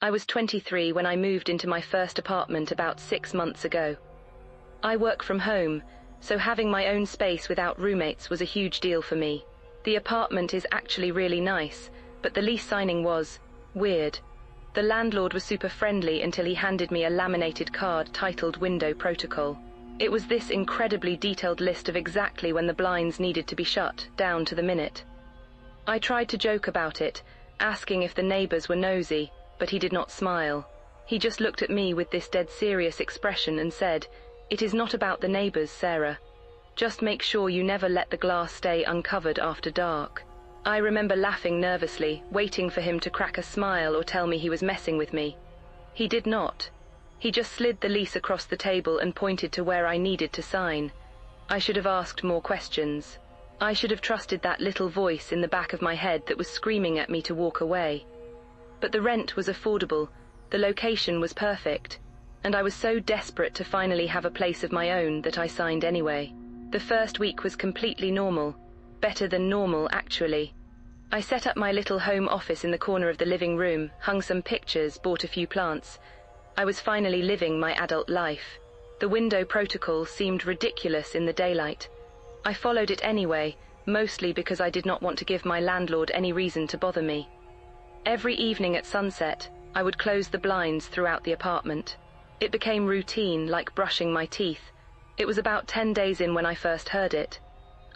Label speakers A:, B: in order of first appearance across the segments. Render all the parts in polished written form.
A: I was 23 when I moved into my first apartment about 6 months ago. I work from home, so having my own space without roommates was a huge deal for me. The apartment is actually really nice, but the lease signing was weird. The landlord was super friendly until he handed me a laminated card titled Window Protocol. It was this incredibly detailed list of exactly when the blinds needed to be shut, down to the minute. I tried to joke about it, asking if the neighbors were nosy, but he did not smile. He just looked at me with this dead serious expression and said, "It is not about the neighbors, Sarah. Just make sure you never let the glass stay uncovered after dark." I remember laughing nervously, waiting for him to crack a smile or tell me he was messing with me. He did not. He just slid the lease across the table and pointed to where I needed to sign. I should have asked more questions. I should have trusted that little voice in the back of my head that was screaming at me to walk away. But the rent was affordable, the location was perfect, and I was so desperate to finally have a place of my own that I signed anyway. The first week was completely normal, better than normal actually. I set up my little home office in the corner of the living room, hung some pictures, bought a few plants. I was finally living my adult life. The window protocol seemed ridiculous in the daylight. I followed it anyway, mostly because I did not want to give my landlord any reason to bother me. Every evening at sunset, I would close the blinds throughout the apartment. It became routine, like brushing my teeth. It was about 10 days in when I first heard it.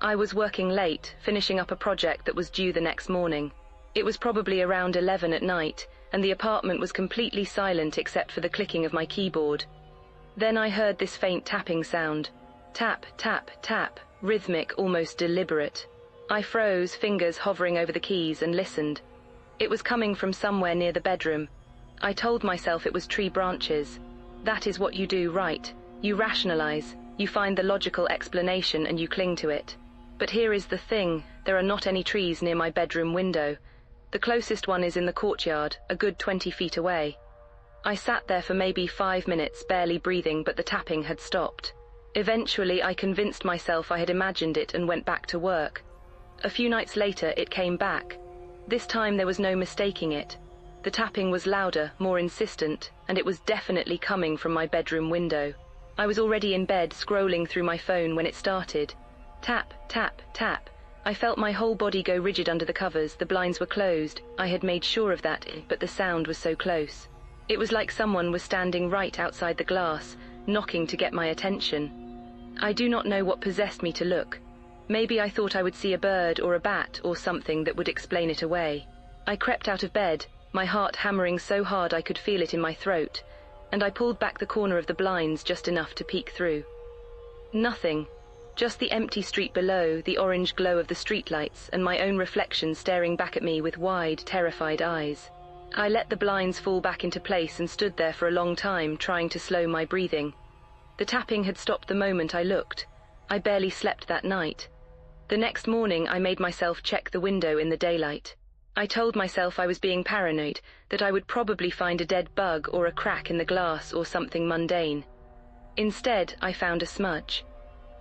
A: I was working late, finishing up a project that was due the next morning. It was probably around 11 at night, and the apartment was completely silent except for the clicking of my keyboard. Then I heard this faint tapping sound. Tap, tap, tap, rhythmic, almost deliberate. I froze, fingers hovering over the keys, and listened. It was coming from somewhere near the bedroom. I told myself it was tree branches. That is what you do, right? You rationalize, you find the logical explanation and you cling to it. But here is the thing, there are not any trees near my bedroom window. The closest one is in the courtyard, a good 20 feet away. I sat there for maybe 5 minutes, barely breathing, but the tapping had stopped. Eventually, I convinced myself I had imagined it and went back to work. A few nights later, it came back. This time there was no mistaking it. The tapping was louder, more insistent, and it was definitely coming from my bedroom window. I was already in bed, scrolling through my phone when it started. Tap, tap, tap. I felt my whole body go rigid under the covers. The blinds were closed. I had made sure of that, but the sound was so close. It was like someone was standing right outside the glass, knocking to get my attention. I do not know what possessed me to look. Maybe I thought I would see a bird or a bat or something that would explain it away. I crept out of bed, my heart hammering so hard I could feel it in my throat, and I pulled back the corner of the blinds just enough to peek through. Nothing. Just the empty street below, the orange glow of the streetlights, and my own reflection staring back at me with wide, terrified eyes. I let the blinds fall back into place and stood there for a long time, trying to slow my breathing. The tapping had stopped the moment I looked. I barely slept that night. The next morning, I made myself check the window in the daylight. I told myself I was being paranoid, that I would probably find a dead bug or a crack in the glass or something mundane. Instead, I found a smudge.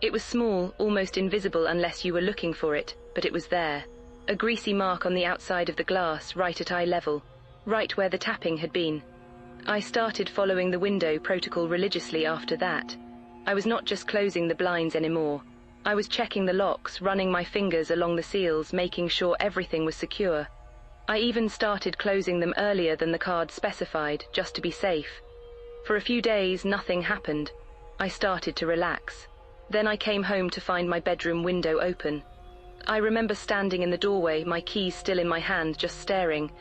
A: It was small, almost invisible unless you were looking for it, but it was there. A greasy mark on the outside of the glass, right at eye level, right where the tapping had been. I started following the window protocol religiously after that. I was not just closing the blinds anymore. I was checking the locks, running my fingers along the seals, making sure everything was secure. I even started closing them earlier than the card specified, just to be safe. For a few days, nothing happened. I started to relax. Then I came home to find my bedroom window open. I remember standing in the doorway, my keys still in my hand, just staring.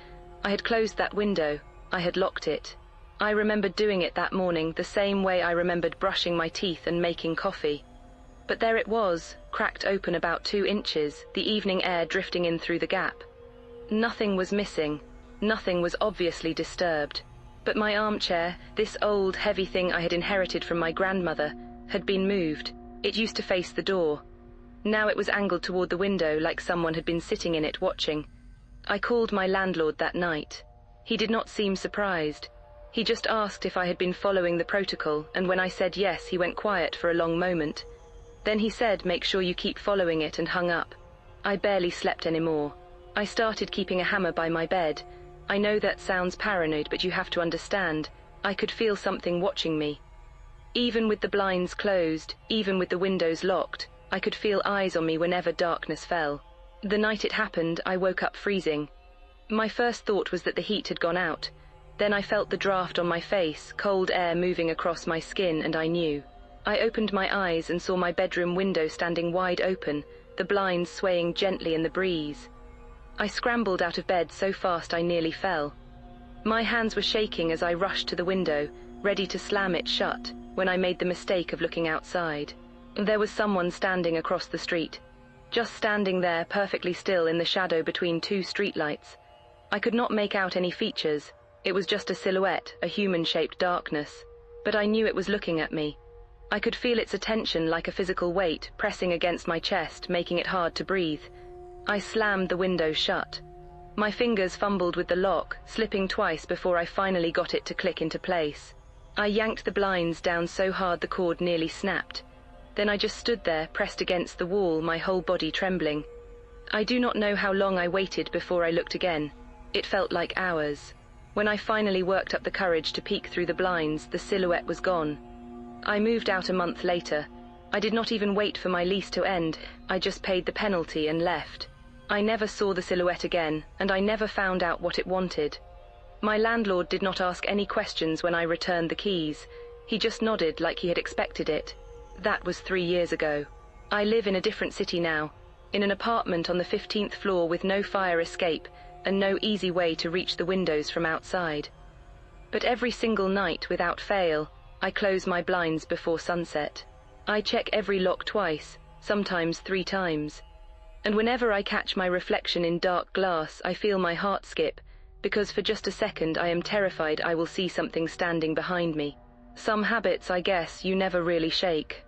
A: I had closed that window. I had locked it. I remembered doing it that morning, the same way I remembered brushing my teeth and making coffee. But there it was, cracked open about 2 inches, the evening air drifting in through the gap. Nothing was missing. Nothing was obviously disturbed. But my armchair, this old, heavy thing I had inherited from my grandmother, had been moved. It used to face the door. Now it was angled toward the window like someone had been sitting in it watching. I called my landlord that night. He did not seem surprised. He just asked if I had been following the protocol, and when I said yes, he went quiet for a long moment. Then he said, "Make sure you keep following it," and hung up. I barely slept anymore. I started keeping a hammer by my bed. I know that sounds paranoid, but you have to understand, I could feel something watching me. Even with the blinds closed, even with the windows locked, I could feel eyes on me whenever darkness fell. The night it happened, I woke up freezing. My first thought was that the heat had gone out. Then I felt the draft on my face, cold air moving across my skin, and I knew. I opened my eyes and saw my bedroom window standing wide open, the blinds swaying gently in the breeze. I scrambled out of bed so fast I nearly fell. My hands were shaking as I rushed to the window, ready to slam it shut, when I made the mistake of looking outside. There was someone standing across the street, just standing there perfectly still in the shadow between two streetlights. I could not make out any features. It was just a silhouette, a human-shaped darkness. But I knew it was looking at me. I could feel its attention like a physical weight, pressing against my chest, making it hard to breathe. I slammed the window shut. My fingers fumbled with the lock, slipping twice before I finally got it to click into place. I yanked the blinds down so hard the cord nearly snapped. Then I just stood there, pressed against the wall, my whole body trembling. I do not know how long I waited before I looked again. It felt like hours. When I finally worked up the courage to peek through the blinds, the silhouette was gone. I moved out a month later. I did not even wait for my lease to end. I just paid the penalty and left. I never saw the silhouette again, and I never found out what it wanted. My landlord did not ask any questions when I returned the keys. He just nodded like he had expected it. That was 3 years ago. I live in a different city now, in an apartment on the 15th floor with no fire escape and no easy way to reach the windows from outside. But every single night, without fail, I close my blinds before sunset. I check every lock twice, sometimes 3 times. And whenever I catch my reflection in dark glass, I feel my heart skip, because for just a second I am terrified I will see something standing behind me. Some habits, I guess, you never really shake.